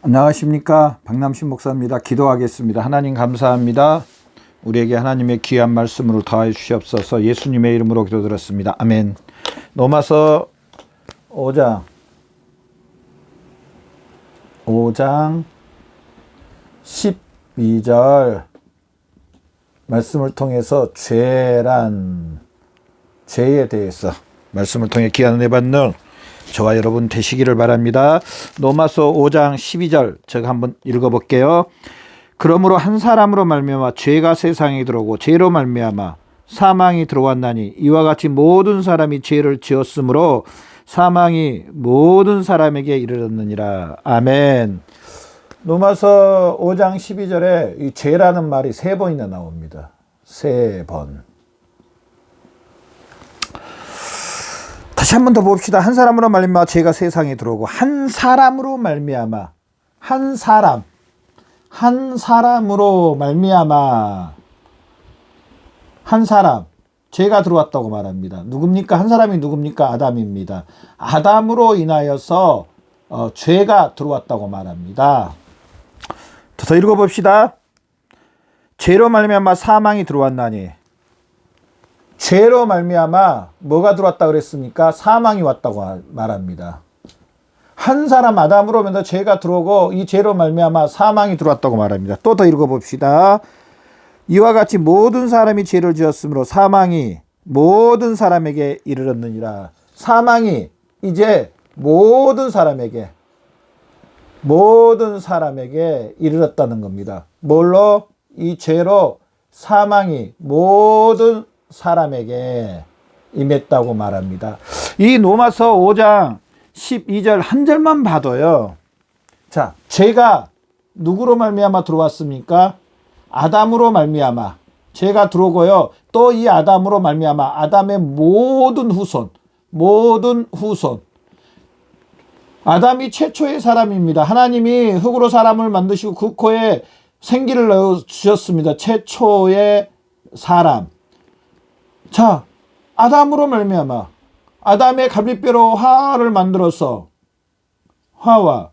안녕하십니까, 박남신 목사입니다. 기도하겠습니다. 하나님 감사합니다. 우리에게 하나님의 귀한 말씀을 더하여 주시옵소서. 예수님의 이름으로 기도드렸습니다. 아멘. 로마서 5장 12절 말씀을 통해서 죄에 대해서 말씀을 통해 귀한 은혜 받는 저와 여러분 되시기를 바랍니다. 로마서 5장 12절 제가 한번 읽어볼게요. 그러므로 한 사람으로 말미암아 죄가 세상에 들어오고 죄로 말미암아 사망이 들어왔나니 이와 같이 모든 사람이 죄를 지었으므로 사망이 모든 사람에게 이르렀느니라. 아멘. 로마서 5장 12절에 이 죄라는 말이 3번이나 나옵니다. 3번. 다시 한 번 더 봅시다. 한 사람으로 말미암아 죄가 세상에 들어오고 한 사람으로 말미암아 한 사람으로 말미암아 한 사람 죄가 들어왔다고 말합니다. 누굽니까? 한 사람이 누굽니까? 아담입니다. 아담으로 인하여서 죄가 들어왔다고 말합니다. 더 읽어봅시다. 죄로 말미암아 사망이 들어왔나니 죄로 말미암아 뭐가 들어왔다 그랬습니까? 사망이 왔다고 말합니다. 한 사람 아담으로 면서 죄가 들어오고 이 죄로 말미암아 사망이 들어왔다고 말합니다. 또 더 읽어봅시다. 이와 같이 모든 사람이 죄를 지었으므로 사망이 모든 사람에게 이르렀느니라. 사망이 이제 모든 사람에게 이르렀다는 겁니다. 뭘로? 이 죄로 사망이 모든 사람에게 임했다고 말합니다. 이 로마서 5장 12절 한 절만 봐도요. 자, 죄가 누구로 말미암아 들어왔습니까? 아담으로 말미암아 죄가 들어오고요. 또 이 아담으로 말미암아 아담의 모든 후손. 아담이 최초의 사람입니다. 하나님이 흙으로 사람을 만드시고 그 코에 생기를 넣어 주셨습니다. 최초의 사람. 자, 아담으로 말미암아 아담의 갈비뼈로 하와를 만들어서 하와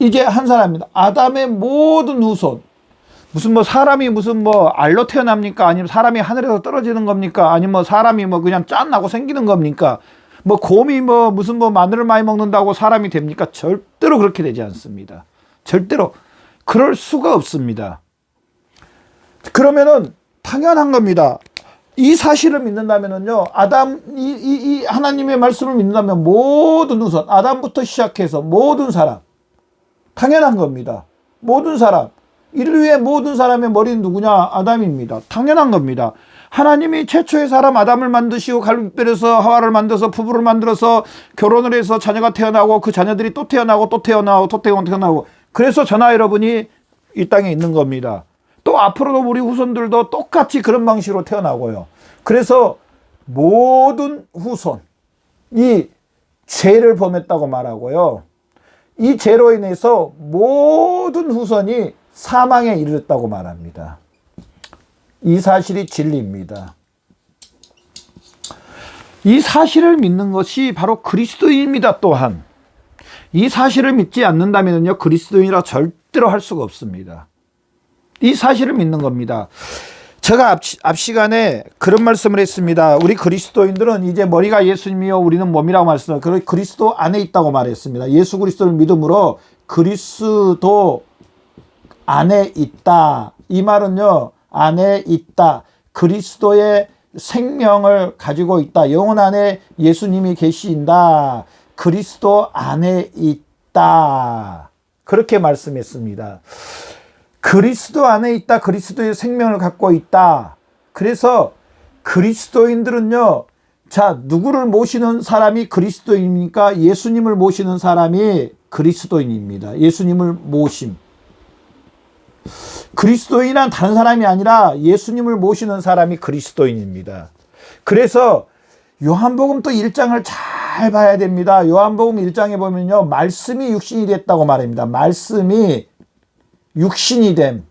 이제 한 사람입니다. 아담의 모든 후손. 사람이 알로 태어납니까? 아니면 사람이 하늘에서 떨어지는 겁니까? 아니면 사람이 그냥 짠하고 생기는 겁니까? 곰이 마늘을 많이 먹는다고 사람이 됩니까? 절대로 그렇게 되지 않습니다. 절대로 그럴 수가 없습니다. 그러면은 당연한 겁니다. 이 사실을 믿는다면은요, 이 하나님의 말씀을 믿는다면 모든 후손, 아담부터 시작해서 모든 사람, 당연한 겁니다. 모든 사람, 인류의 모든 사람의 머리는 누구냐? 아담입니다. 당연한 겁니다. 하나님이 최초의 사람 아담을 만드시고 갈비뼈에서 하와를 만들어서 부부를 만들어서 결혼을 해서 자녀가 태어나고 그 자녀들이 또 태어나고 그래서 저나 여러분이 이 땅에 있는 겁니다. 또 앞으로도 우리 후손들도 똑같이 그런 방식으로 태어나고요. 그래서 모든 후손이 죄를 범했다고 말하고요. 이 죄로 인해서 모든 후손이 사망에 이르렀다고 말합니다. 이 사실이 진리입니다. 이 사실을 믿는 것이 바로 그리스도인입니다. 또한 이 사실을 믿지 않는다면요, 그리스도인이라 절대로 할 수가 없습니다. 이 사실을 믿는 겁니다. 제가 앞 시간에 그런 말씀을 했습니다. 우리 그리스도인들은 이제 머리가 예수님이요 우리는 몸이라고 말씀을 그리스도 안에 있다고 말했습니다. 예수 그리스도를 믿음으로 그리스도 안에 있다. 이 말은요, 안에 있다. 그리스도의 생명을 가지고 있다. 영혼 안에 예수님이 계신다. 그리스도 안에 있다. 그렇게 말씀했습니다. 그리스도 안에 있다. 그리스도의 생명을 갖고 있다. 그래서 그리스도인들은요, 자, 누구를 모시는 사람이 그리스도인입니까? 예수님을 모시는 사람이 그리스도인입니다. 예수님을 모심. 그리스도인은 다른 사람이 아니라 예수님을 모시는 사람이 그리스도인입니다. 그래서 요한복음 또 1장을 잘 봐야 됩니다. 요한복음 1장에 보면요, 말씀이 육신이 됐다고 말합니다. 말씀이 육신이 됨.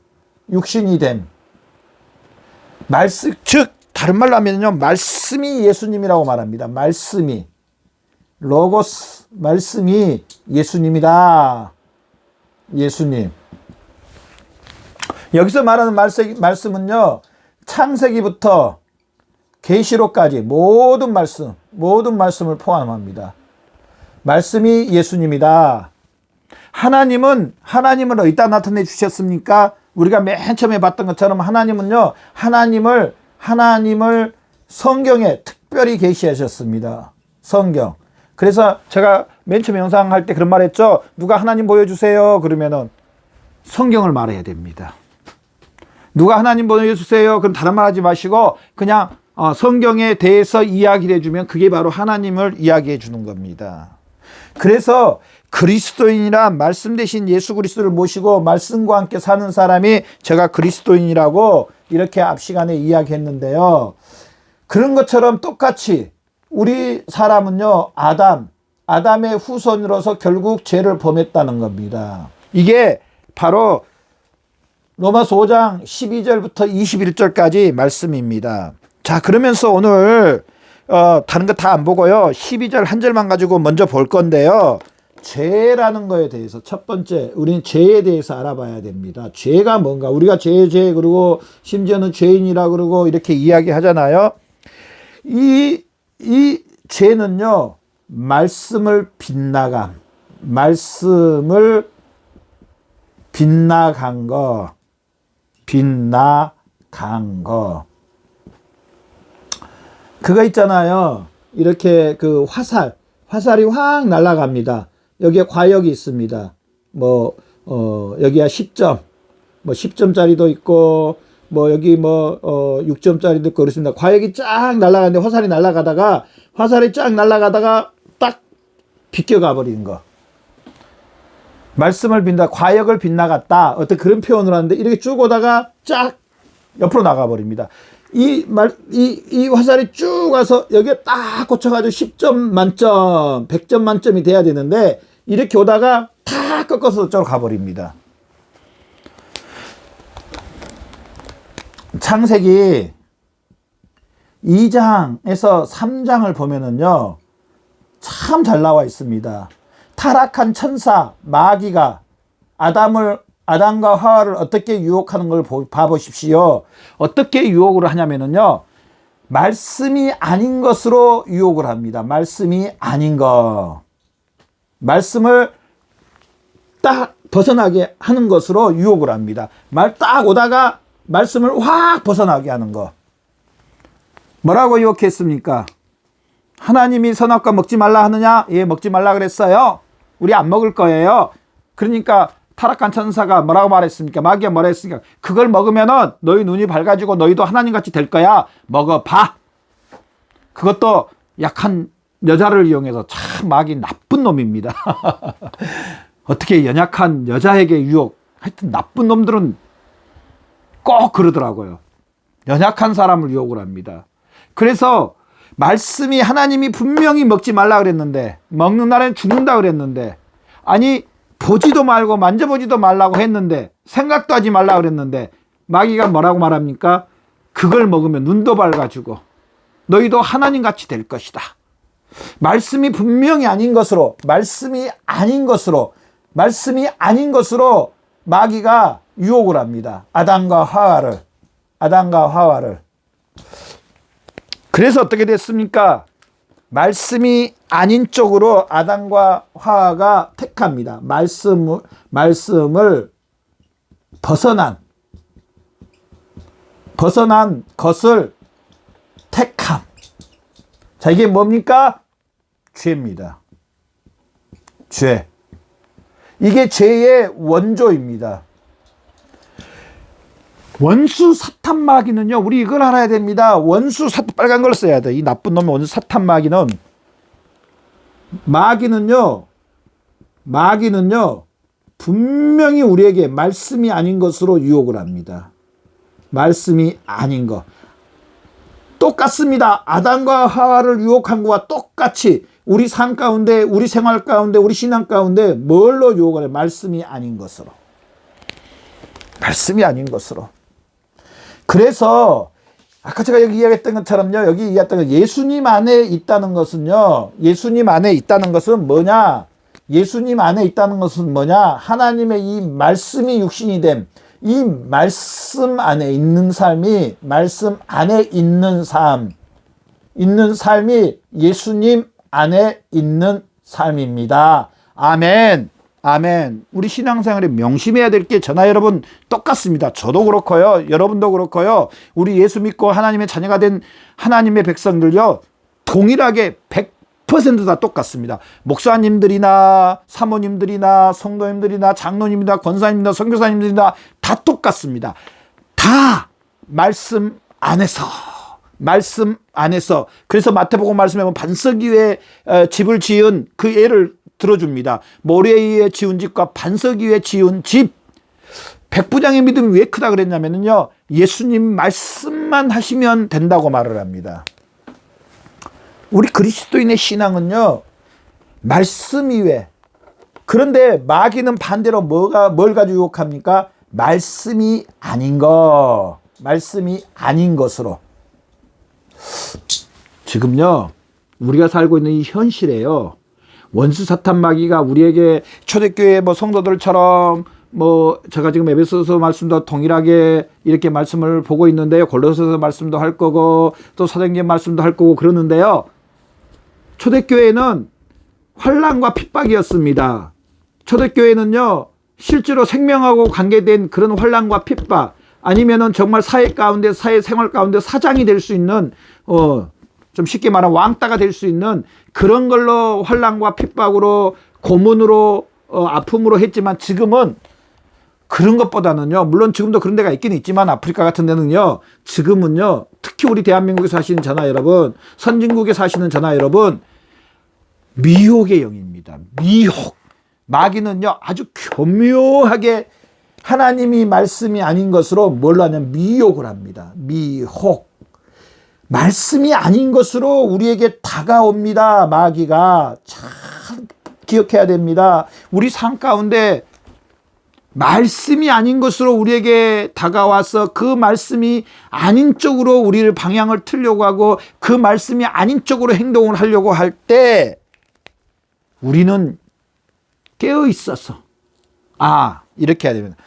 즉 다른 말로 하면요, 말씀이 예수님이라고 말합니다. 말씀이 로고스, 말씀이 예수님이다. 예수님. 여기서 말하는 말씀은요, 창세기부터 계시록까지 모든 말씀을 포함합니다. 말씀이 예수님이다. 하나님을 어디다 나타내 주셨습니까? 우리가 맨 처음에 봤던 것처럼 하나님은요, 하나님을 성경에 특별히 계시하셨습니다. 성경. 그래서 제가 맨 처음에 영상할 때 그런 말 했죠. 누가 하나님 보여주세요. 그러면은 성경을 말해야 됩니다. 누가 하나님 보여주세요. 그럼 다른 말 하지 마시고 그냥 성경에 대해서 이야기를 해주면 그게 바로 하나님을 이야기해 주는 겁니다. 그래서 그리스도인이라 말씀 대신 예수 그리스도를 모시고 말씀과 함께 사는 사람이 제가 그리스도인이라고 이렇게 앞 시간에 이야기했는데요. 그런 것처럼 똑같이 우리 사람은요, 아담의 후손으로서 결국 죄를 범했다는 겁니다. 이게 바로 로마서 5장 12절부터 21절까지 말씀입니다. 자, 그러면서 오늘 다른 거 다 안 보고요, 12절 한 절만 가지고 먼저 볼 건데요. 죄라는 거에 대해서 첫 번째, 우리는 죄에 대해서 알아봐야 됩니다. 죄가 뭔가? 우리가 그리고 심지어는 죄인이라 그러고 이렇게 이야기하잖아요. 이 죄는요, 말씀을 빗나간 거. 그거 있잖아요. 이렇게 그 화살이 확 날아갑니다. 여기에 과역이 있습니다. 여기가 10점, 10점짜리도 있고, 여기 6점짜리도 있고 그렇습니다. 과역이 쫙 날아가는데 화살이 쫙 날아가다가 딱 비껴가 버리는 거. 과역을 빗나갔다. 어떤 그런 표현을 하는데 이렇게 쭉 오다가 쫙 옆으로 나가 버립니다. 이 화살이 쭉 와서 여기에 딱 꽂혀가지고 10점 만점, 100점 만점이 돼야 되는데 이렇게 오다가 탁 꺾어서 저쪽으로 가버립니다. 창세기 2장에서 3장을 보면은요, 참 잘 나와 있습니다. 타락한 천사 마귀가 아담과 하와를 어떻게 유혹하는 걸 봐보십시오. 어떻게 유혹을 하냐면은요, 말씀이 아닌 것으로 유혹을 합니다. 말씀이 아닌 거. 말씀을 딱 벗어나게 하는 것으로 유혹을 합니다. 딱 오다가 말씀을 확 벗어나게 하는 거. 뭐라고 유혹했습니까? 하나님이 선악과 먹지 말라 하느냐? 예, 먹지 말라 그랬어요. 우리 안 먹을 거예요. 그러니까 타락한 천사가 뭐라고 말했습니까? 마귀가 뭐라 했습니까? 그걸 먹으면은 너희 눈이 밝아지고 너희도 하나님같이 될 거야. 먹어봐. 그것도 약한 여자를 이용해서 참 마귀 나쁜 놈입니다. 어떻게 연약한 여자에게 유혹. 하여튼 나쁜 놈들은 꼭 그러더라고요. 연약한 사람을 유혹을 합니다. 그래서 말씀이 하나님이 분명히 먹지 말라 그랬는데, 먹는 날엔 죽는다 그랬는데, 아니 보지도 말고 만져보지도 말라고 했는데, 생각도 하지 말라 그랬는데, 마귀가 뭐라고 말합니까? 그걸 먹으면 눈도 밝아지고 너희도 하나님같이 될 것이다. 말씀이 분명히 아닌 것으로 마귀가 유혹을 합니다. 아담과 하와를. 그래서 어떻게 됐습니까? 말씀이 아닌 쪽으로 아담과 하와가 택합니다. 말씀을 벗어난 것을 택함. 자, 이게 뭡니까? 죄입니다. 죄. 이게 죄의 원조입니다. 원수 사탄 마귀는요, 우리 이걸 알아야 됩니다. 원수 사탄, 빨간 걸 써야 돼. 이 나쁜 놈의 원수 사탄 마귀는요, 분명히 우리에게 말씀이 아닌 것으로 유혹을 합니다. 말씀이 아닌 것. 똑같습니다. 아담과 하와를 유혹한 것과 똑같이 우리 삶 가운데, 우리 생활 가운데, 우리 신앙 가운데 뭘로 유혹을 해요? 말씀이 아닌 것으로. 그래서 아까 제가 여기 이야기했던 것처럼요, 예수님 안에 있다는 것은 뭐냐? 예수님 안에 있다는 것은 뭐냐? 하나님의 이 말씀이 육신이 됨. 이 말씀 안에 있는 삶이, 말씀 안에 있는 삶이 예수님 안에 있는 삶입니다. 아멘. 아멘. 우리 신앙생활에 명심해야 될 게 저나 여러분 똑같습니다. 저도 그렇고요. 여러분도 그렇고요. 우리 예수 믿고 하나님의 자녀가 된 하나님의 백성들요. 동일하게 100% 다 똑같습니다. 목사님들이나 사모님들이나 성도님들이나 장로님이나 권사님이나 선교사님들이나 다 똑같습니다. 다 말씀 안에서. 그래서 마태복음 말씀에 보면 반석 위에 집을 지은 그 예를 들어줍니다. 모래 위에 지은 집과 반석 위에 지은 집. 백부장의 믿음이 왜 크다 그랬냐면요, 예수님 말씀만 하시면 된다고 말을 합니다. 우리 그리스도인의 신앙은요, 말씀 이외. 그런데 마귀는 반대로 뭘 가지고 유혹합니까? 말씀이 아닌 것으로. 지금요, 우리가 살고 있는 이 현실에요, 원수 사탄 마귀가 우리에게 초대교회 성도들처럼 제가 지금 에베소서 말씀도 동일하게 이렇게 말씀을 보고 있는데요. 골로새서 말씀도 할 거고 또 사도행전 말씀도 할 거고 그러는데요. 초대교회는 환난과 핍박이었습니다. 초대교회는요, 실제로 생명하고 관계된 그런 환난과 핍박, 아니면은 정말 사회생활 가운데 사장이 될 수 있는 좀 쉽게 말하면 왕따가 될 수 있는 그런 걸로 환난과 핍박으로 고문으로 아픔으로 했지만, 지금은 그런 것보다는요, 물론 지금도 그런 데가 있긴 있지만 아프리카 같은 데는요, 지금은요, 특히 우리 대한민국에 사시는 저나 여러분, 선진국에 사시는 저나 여러분, 미혹의 영입니다. 미혹. 마귀는요, 아주 교묘하게 하나님이 말씀이 아닌 것으로 뭘 하냐면 미혹을 합니다. 미혹. 말씀이 아닌 것으로 우리에게 다가옵니다. 마귀가. 참 기억해야 됩니다. 우리 삶 가운데 말씀이 아닌 것으로 우리에게 다가와서 그 말씀이 아닌 쪽으로 우리를 방향을 틀려고 하고 그 말씀이 아닌 쪽으로 행동을 하려고 할 때 우리는 깨어 있어서, 이렇게 해야 됩니다.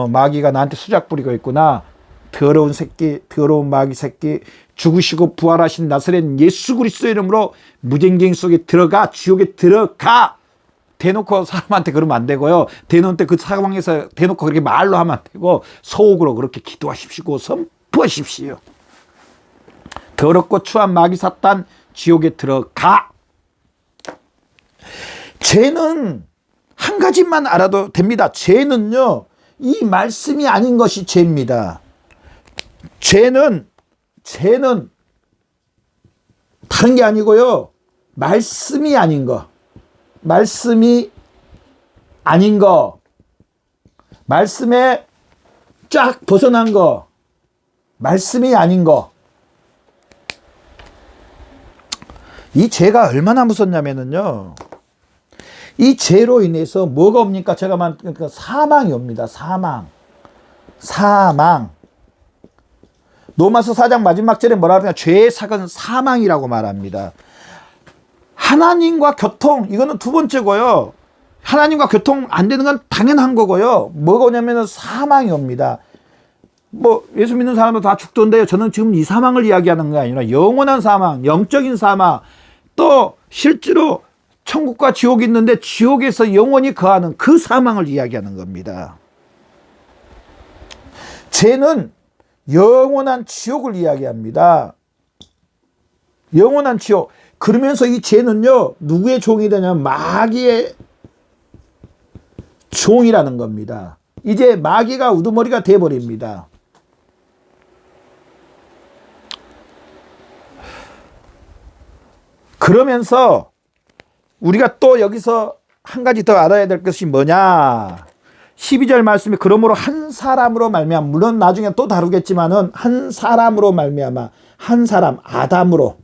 마귀가 나한테 수작 부리고 있구나. 더러운 새끼, 더러운 마귀 새끼, 죽으시고 부활하신 나사렛 예수 그리스도의 이름으로 무전쟁이 속에 들어가, 지옥에 들어가. 대놓고 사람한테 그러면 안 되고요. 대놓고 그 상황에서 대놓고 그렇게 말로 하면 안 되고 속으로 그렇게 기도하십시오. 선포하십시오. 더럽고 추한 마귀 사탄 지옥에 들어가. 죄는 한 가지만 알아도 됩니다. 죄는요, 이 말씀이 아닌 것이 죄입니다. 죄는 다른 게 아니고요, 말씀이 아닌 거, 말씀에 쫙 벗어난 거, 말씀이 아닌 거. 이 죄가 얼마나 무섭냐면요, 이 죄로 인해서 뭐가 옵니까? 제가 그러니까 사망이 옵니다. 사망. 로마서 4장 마지막 절에 뭐라 그러냐? 죄의 삭은 사망이라고 말합니다. 하나님과 교통, 이거는 두 번째고요. 하나님과 교통 안 되는 건 당연한 거고요. 뭐가 오냐면 사망이 옵니다. 예수 믿는 사람도 다 죽던데요. 저는 지금 이 사망을 이야기하는 게 아니라 영원한 사망, 영적인 사망, 또 실제로 천국과 지옥이 있는데 지옥에서 영원히 거하는 그 사망을 이야기하는 겁니다. 죄는 영원한 지옥을 이야기합니다. 영원한 지옥. 그러면서 이 죄는요, 누구의 종이 되냐면 마귀의 종이라는 겁니다. 이제 마귀가 우두머리가 돼버립니다. 그러면서 우리가 또 여기서 한 가지 더 알아야 될 것이 뭐냐? 12절 말씀에 그러므로 한 사람으로 말미암아, 물론 나중에 또 다루겠지만은 한 사람으로 말미암아, 한 사람 아담으로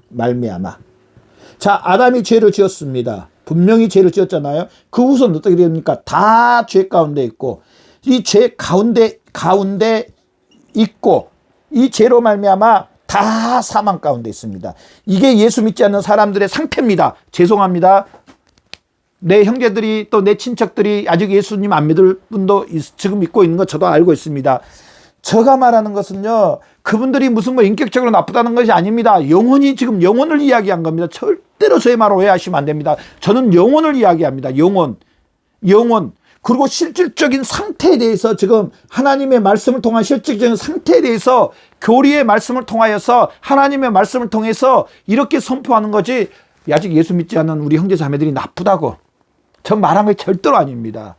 말미암아. 자, 아담이 죄를 지었습니다. 분명히 죄를 지었잖아요. 그 후손 어떻게 됩니까? 다 죄 가운데 있고, 이 죄 가운데 있고, 이 죄로 말미암아 다 사망 가운데 있습니다. 이게 예수 믿지 않는 사람들의 상태입니다. 죄송합니다. 내 형제들이 또 내 친척들이 아직 예수님 안 믿을 분도 지금 믿고 있는 거 저도 알고 있습니다. 제가 말하는 것은요, 그분들이 무슨 뭐 인격적으로 나쁘다는 것이 아닙니다. 영혼이 지금 영혼을 이야기한 겁니다. 절대로 저의 말을 오해하시면 안 됩니다. 저는 영혼을 이야기합니다. 영혼. 그리고 실질적인 상태에 대해서 지금 하나님의 말씀을 통한 실질적인 상태에 대해서 교리의 말씀을 통하여서 하나님의 말씀을 통해서 이렇게 선포하는 거지, 아직 예수 믿지 않는 우리 형제 자매들이 나쁘다고 전 말한 게 절대로 아닙니다.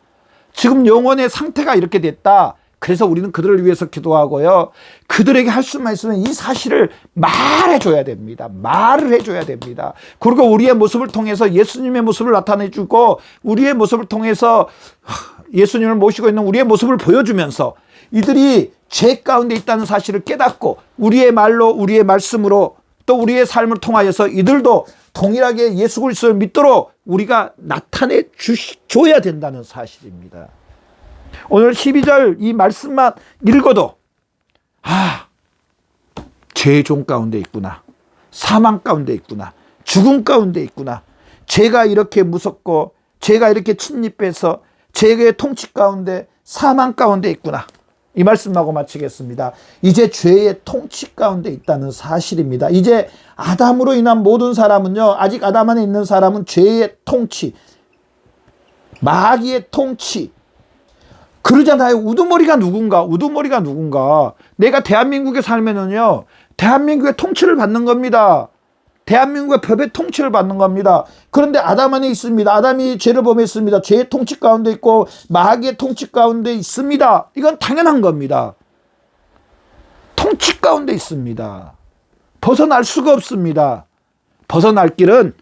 지금 영혼의 상태가 이렇게 됐다. 그래서 우리는 그들을 위해서 기도하고요. 그들에게 할 수만 있으면 이 사실을 말해줘야 됩니다. 말을 해줘야 됩니다. 그리고 우리의 모습을 통해서 예수님의 모습을 나타내주고 우리의 모습을 통해서 예수님을 모시고 있는 우리의 모습을 보여주면서 이들이 죄 가운데 있다는 사실을 깨닫고 우리의 말로 우리의 말씀으로 또 우리의 삶을 통하여서 이들도 동일하게 예수 그리스도를 믿도록 우리가 나타내 줘야 된다는 사실입니다. 오늘 12절 이 말씀만 읽어도 죄의 종 가운데 있구나, 사망 가운데 있구나, 죽음 가운데 있구나, 죄가 이렇게 무섭고 죄가 이렇게 침입해서 죄의 통치 가운데 사망 가운데 있구나, 이 말씀하고 마치겠습니다. 이제 죄의 통치 가운데 있다는 사실입니다. 이제 아담으로 인한 모든 사람은요, 아직 아담 안에 있는 사람은 죄의 통치, 마귀의 통치, 그러잖아요. 우두머리가 누군가. 내가 대한민국에 살면은요, 대한민국의 통치를 받는 겁니다. 대한민국의 법의 통치를 받는 겁니다. 그런데 아담 안에 있습니다. 아담이 죄를 범했습니다. 죄의 통치 가운데 있고 마귀의 통치 가운데 있습니다. 이건 당연한 겁니다. 통치 가운데 있습니다. 벗어날 수가 없습니다. 벗어날 길은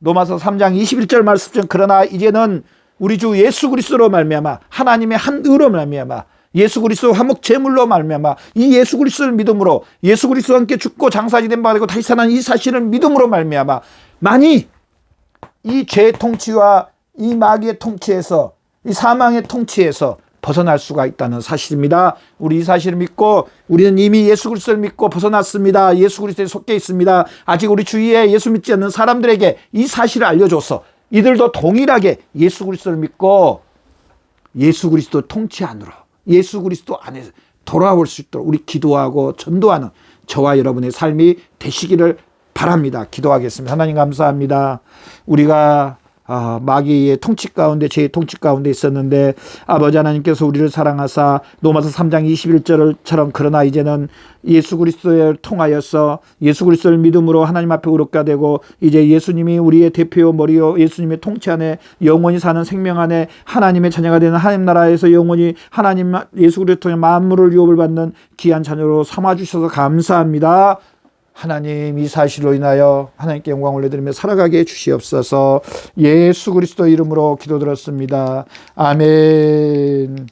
로마서 3장 21절 말씀처럼 그러나 이제는 우리 주 예수 그리스도로 말미암아 하나님의 한 의로 말미암아 예수 그리스도 화목 제물로 말미암아 이 예수 그리스도를 믿음으로 예수 그리스도와 함께 죽고 장사지 된 바 되고 다시 살아난 이 사실을 믿음으로 말미암아 만이 이 죄의 통치와 이 마귀의 통치에서 이 사망의 통치에서 벗어날 수가 있다는 사실입니다. 우리 이 사실을 믿고 우리는 이미 예수 그리스도를 믿고 벗어났습니다. 예수 그리스도에 속해 있습니다. 아직 우리 주위에 예수 믿지 않는 사람들에게 이 사실을 알려줘서 이들도 동일하게 예수 그리스도를 믿고 예수 그리스도 통치 안으로 예수 그리스도 안에 돌아올 수 있도록 우리 기도하고 전도하는 저와 여러분의 삶이 되시기를 바랍니다. 기도하겠습니다. 하나님 감사합니다. 우리가 마귀의 통치 가운데 죄의 통치 가운데 있었는데 아버지 하나님께서 우리를 사랑하사 로마서 3장 21절처럼 그러나 이제는 예수 그리스도를 통하여서 예수 그리스도를 믿음으로 하나님 앞에 의롭게 되고 이제 예수님이 우리의 대표요 머리요 예수님의 통치 안에 영원히 사는 생명 안에 하나님의 자녀가 되는 하나님 나라에서 영원히 하나님 예수 그리스도의 만물을 유업을 받는 귀한 자녀로 삼아주셔서 감사합니다. 하나님 이 사실로 인하여 하나님께 영광 올려드리며 살아가게 해주시옵소서. 예수 그리스도 이름으로 기도드렸습니다. 아멘.